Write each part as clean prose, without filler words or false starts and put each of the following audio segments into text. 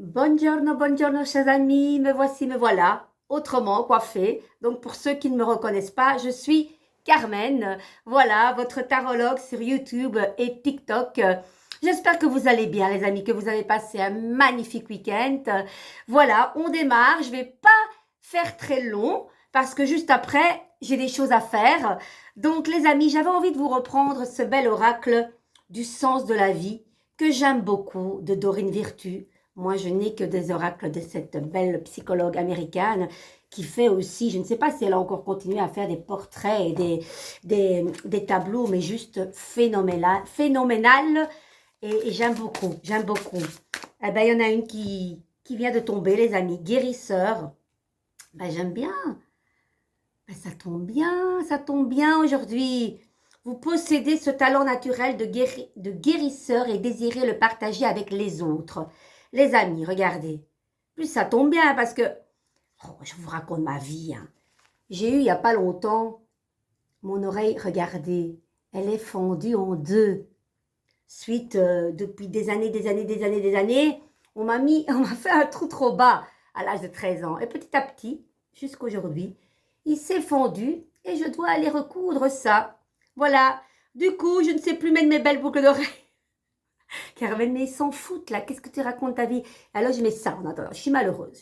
Buongiorno, buongiorno, chers amis, me voici, me voilà, autrement coiffée. Donc, pour ceux qui ne me reconnaissent pas, je suis Carmen, voilà, votre tarologue sur YouTube et TikTok. J'espère que vous allez bien, les amis, que vous avez passé un magnifique week-end. Voilà, on démarre. Je vais pas faire très long parce que juste après, j'ai des choses à faire. Donc, les amis, j'avais envie de vous reprendre ce bel oracle du sens de la vie que j'aime beaucoup de Dorine Virtue. Moi, je n'ai que des oracles de cette belle psychologue américaine qui fait aussi, je ne sais pas si elle a encore continué à faire des portraits et des tableaux, mais juste phénoménal. Et j'aime beaucoup, j'aime beaucoup. Eh ben, il y en a une qui vient de tomber, les amis, guérisseur. Ben, j'aime bien. Ben, ça tombe bien aujourd'hui. Vous possédez ce talent naturel de guérisseur et désirez le partager avec les autres. Les amis, regardez. Plus ça tombe bien parce que, je vous raconte ma vie. J'ai eu il n'y a pas longtemps mon oreille, regardez, elle est fendue en deux. Suite, depuis des années, on m'a fait un trou trop bas à l'âge de 13 ans. Et petit à petit, jusqu'aujourd'hui, il s'est fendu et je dois aller recoudre ça. Voilà. Du coup, je ne sais plus mettre mes belles boucles d'oreilles. Carmen, mais ils s'en foutent là. Qu'est-ce que tu racontes ta vie? Alors, je mets ça en attendant. Je suis malheureuse.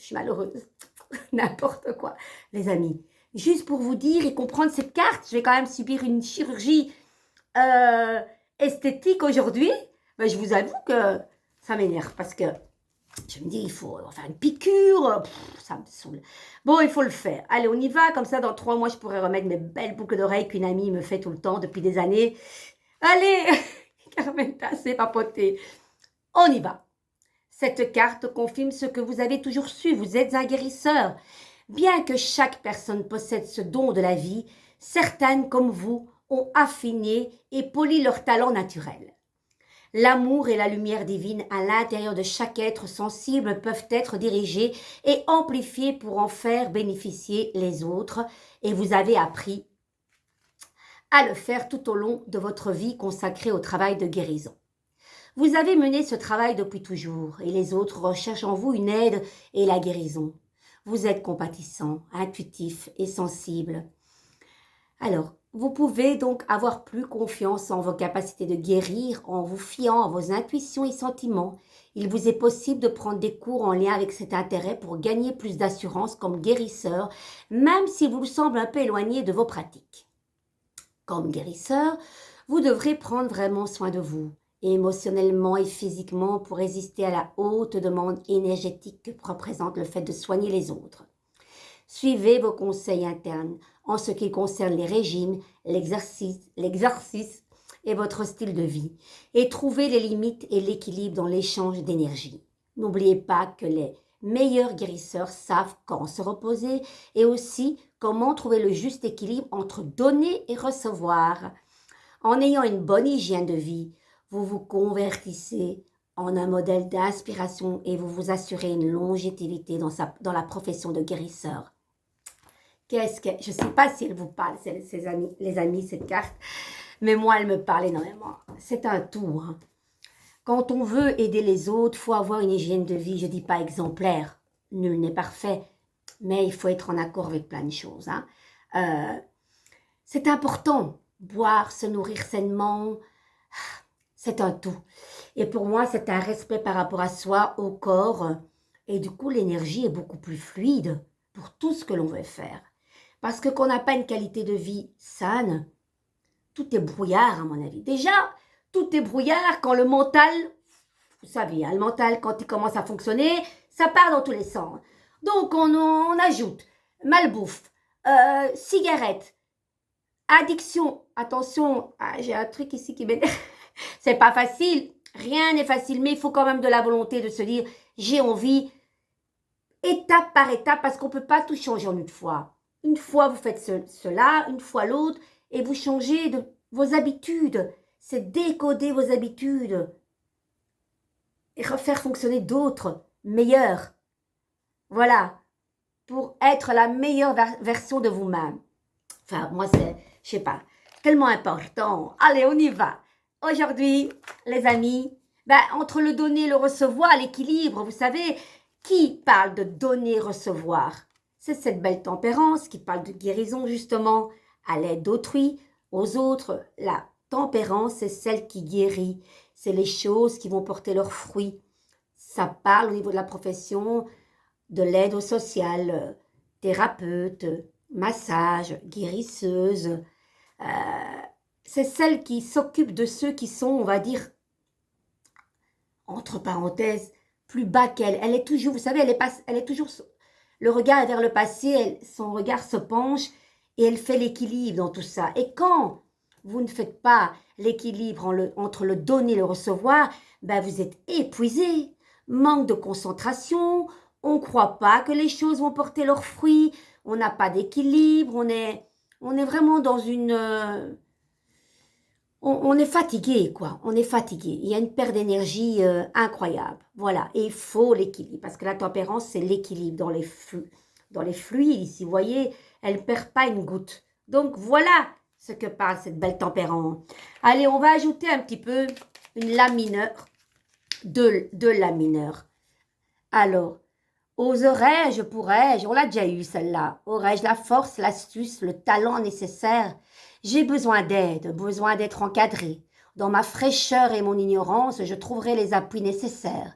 N'importe quoi. Les amis, juste pour vous dire et comprendre cette carte, je vais quand même subir une chirurgie euh, esthétique aujourd'hui. Ben, je vous avoue que ça m'énerve parce que je me dis, il faut faire une piqûre. Ça me saoule. Bon, il faut le faire. Allez, on y va. Comme ça, dans 3 mois, je pourrai remettre mes belles boucles d'oreilles qu'une amie me fait tout le temps depuis des années. Allez, Carmen, t'as assez papoté. On y va. Cette carte confirme ce que vous avez toujours su. Vous êtes un guérisseur. Bien que chaque personne possède ce don de la vie, certaines, comme vous, ont affiné et poli leur talent naturel. L'amour et la lumière divine à l'intérieur de chaque être sensible peuvent être dirigés et amplifiés pour en faire bénéficier les autres, et vous avez appris à le faire tout au long de votre vie consacrée au travail de guérison. Vous avez mené ce travail depuis toujours, et les autres recherchent en vous une aide et la guérison. Vous êtes compatissant, intuitif et sensible. Alors, vous pouvez donc avoir plus confiance en vos capacités de guérir en vous fiant à vos intuitions et sentiments. Il vous est possible de prendre des cours en lien avec cet intérêt pour gagner plus d'assurance comme guérisseur, même si vous semblez un peu éloigné de vos pratiques. Comme guérisseur, vous devrez prendre vraiment soin de vous, émotionnellement et physiquement, pour résister à la haute demande énergétique que représente le fait de soigner les autres. Suivez vos conseils internes en ce qui concerne les régimes, l'exercice et votre style de vie, et trouvez les limites et l'équilibre dans l'échange d'énergie. N'oubliez pas que les meilleurs guérisseurs savent quand se reposer et aussi comment trouver le juste équilibre entre donner et recevoir. En ayant une bonne hygiène de vie, vous vous convertissez en un modèle d'inspiration et vous vous assurez une longévité dans la profession de guérisseur. Je ne sais pas si elle vous parle, les amis, cette carte, mais moi, elle me parle énormément. C'est un tout. Quand on veut aider les autres, il faut avoir une hygiène de vie, je ne dis pas exemplaire, nul n'est parfait, mais il faut être en accord avec plein de choses. C'est important, boire, se nourrir sainement, c'est un tout. Et pour moi, c'est un respect par rapport à soi, au corps, et du coup, l'énergie est beaucoup plus fluide pour tout ce que l'on veut faire. Parce que quand on n'a pas une qualité de vie saine, tout est brouillard à mon avis. Déjà, tout est brouillard quand le mental, vous savez, le mental quand il commence à fonctionner, ça part dans tous les sens. Donc on ajoute malbouffe, cigarette, addiction. Attention, j'ai un truc ici qui m'énerve. C'est pas facile, rien n'est facile, mais il faut quand même de la volonté de se dire j'ai envie, étape par étape, parce qu'on ne peut pas tout changer en une fois. Une fois, vous faites cela, une fois l'autre, et vous changez de vos habitudes. C'est décoder vos habitudes et refaire fonctionner d'autres, meilleures. Voilà, pour être la meilleure version de vous-même. Enfin, moi, je sais pas, tellement important. Allez, on y va. Aujourd'hui, les amis, Ben, entre le donner et le recevoir, l'équilibre, vous savez, qui parle de donner-recevoir? C'est cette belle tempérance qui parle de guérison, justement, à l'aide d'autrui, aux autres. La tempérance, c'est celle qui guérit. C'est les choses qui vont porter leurs fruits. Ça parle au niveau de la profession, de l'aide au social, thérapeute, massage, guérisseuse. C'est celle qui s'occupe de ceux qui sont, on va dire, entre parenthèses, plus bas qu'elle. Elle est toujours, vous savez, elle est toujours, le regard est vers le passé, son regard se penche et elle fait l'équilibre dans tout ça. Et quand vous ne faites pas l'équilibre entre le donner et le recevoir, ben vous êtes épuisé, manque de concentration, on ne croit pas que les choses vont porter leurs fruits, on n'a pas d'équilibre, on est vraiment dans une... on est fatigué, quoi. On est fatigué. Il y a une perte d'énergie incroyable. Voilà. Et il faut l'équilibre. Parce que la tempérance, c'est l'équilibre dans les flux. Dans les fluides, ici, vous voyez, elle ne perd pas une goutte. Donc, voilà ce que parle cette belle tempérance. Allez, on va ajouter un petit peu une la mineure. De la mineure. Alors, oserais-je, pourrais-je, on l'a déjà eu celle-là. Aurais-je la force, l'astuce, le talent nécessaire? J'ai besoin d'aide, besoin d'être encadré. Dans ma fraîcheur et mon ignorance, je trouverai les appuis nécessaires.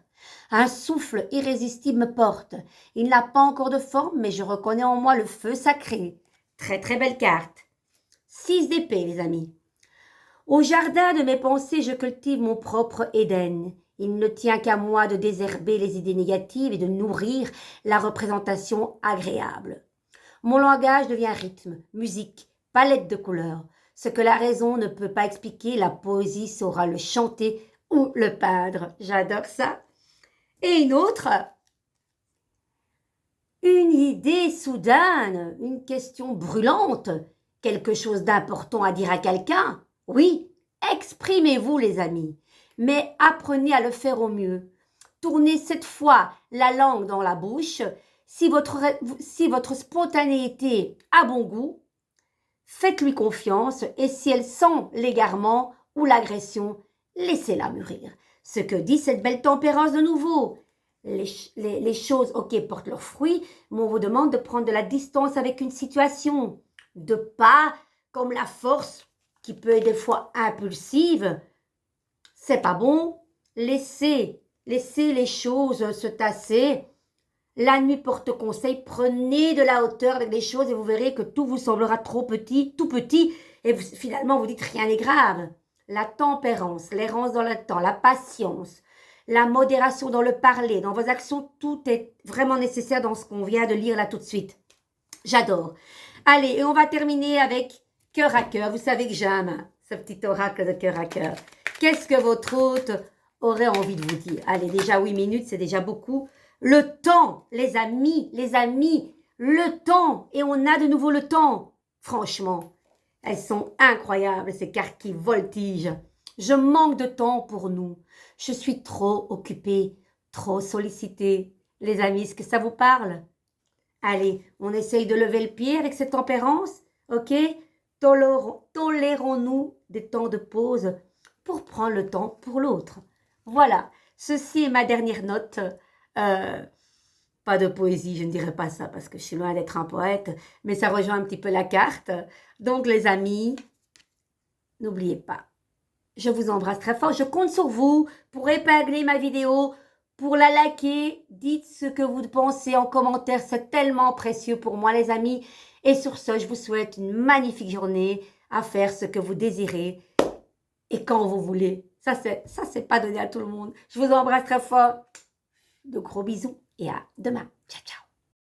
Un souffle irrésistible me porte. Il n'a pas encore de forme, mais je reconnais en moi le feu sacré. Très très belle carte. 6 d'épée, les amis. Au jardin de mes pensées, je cultive mon propre Éden. Il ne tient qu'à moi de désherber les idées négatives et de nourrir la représentation agréable. Mon langage devient rythme, musique, palette de couleurs. Ce que la raison ne peut pas expliquer, la poésie saura le chanter ou le peindre. J'adore ça. Et une autre, une idée soudaine, une question brûlante, quelque chose d'important à dire à quelqu'un. Oui, exprimez-vous les amis, mais apprenez à le faire au mieux. Tournez cette fois la langue dans la bouche. Si votre spontanéité a bon goût, faites-lui confiance et si elle sent l'égarement ou l'agression, laissez-la mûrir. Ce que dit cette belle tempérance de nouveau. Les choses, ok, portent leurs fruits, mais on vous demande de prendre de la distance avec une situation. De pas, comme la force qui peut être des fois impulsive, c'est pas bon. Laissez les choses se tasser. La nuit porte conseil, prenez de la hauteur avec les choses et vous verrez que tout vous semblera trop petit, tout petit, et finalement vous dites rien n'est grave. La tempérance, l'errance dans le temps, la patience, la modération dans le parler, dans vos actions, tout est vraiment nécessaire dans ce qu'on vient de lire là tout de suite. J'adore. Allez, et on va terminer avec cœur à cœur. Vous savez que j'aime ce petit oracle de cœur à cœur. Qu'est-ce que votre hôte aurait envie de vous dire? Allez, déjà 8 minutes, c'est déjà beaucoup. Le temps, les amis, le temps. Et on a de nouveau le temps. Franchement, elles sont incroyables, ces cartes qui voltigent. Je manque de temps pour nous. Je suis trop occupée, trop sollicitée. Les amis, est-ce que ça vous parle? Allez, on essaye de lever le pied avec cette tempérance, ok? Tolérons-nous des temps de pause pour prendre le temps pour l'autre. Voilà, ceci est ma dernière note. Pas de poésie, je ne dirais pas ça parce que je suis loin d'être un poète, mais ça rejoint un petit peu la carte. Donc les amis, n'oubliez pas, je vous embrasse très fort. Je compte sur vous pour épingler ma vidéo, pour la liker. Dites ce que vous pensez en commentaire, c'est tellement précieux pour moi les amis. Et sur ce, je vous souhaite une magnifique journée à faire ce que vous désirez et quand vous voulez. Ça, c'est pas donné à tout le monde. Je vous embrasse très fort. De gros bisous et à demain. Ciao, ciao.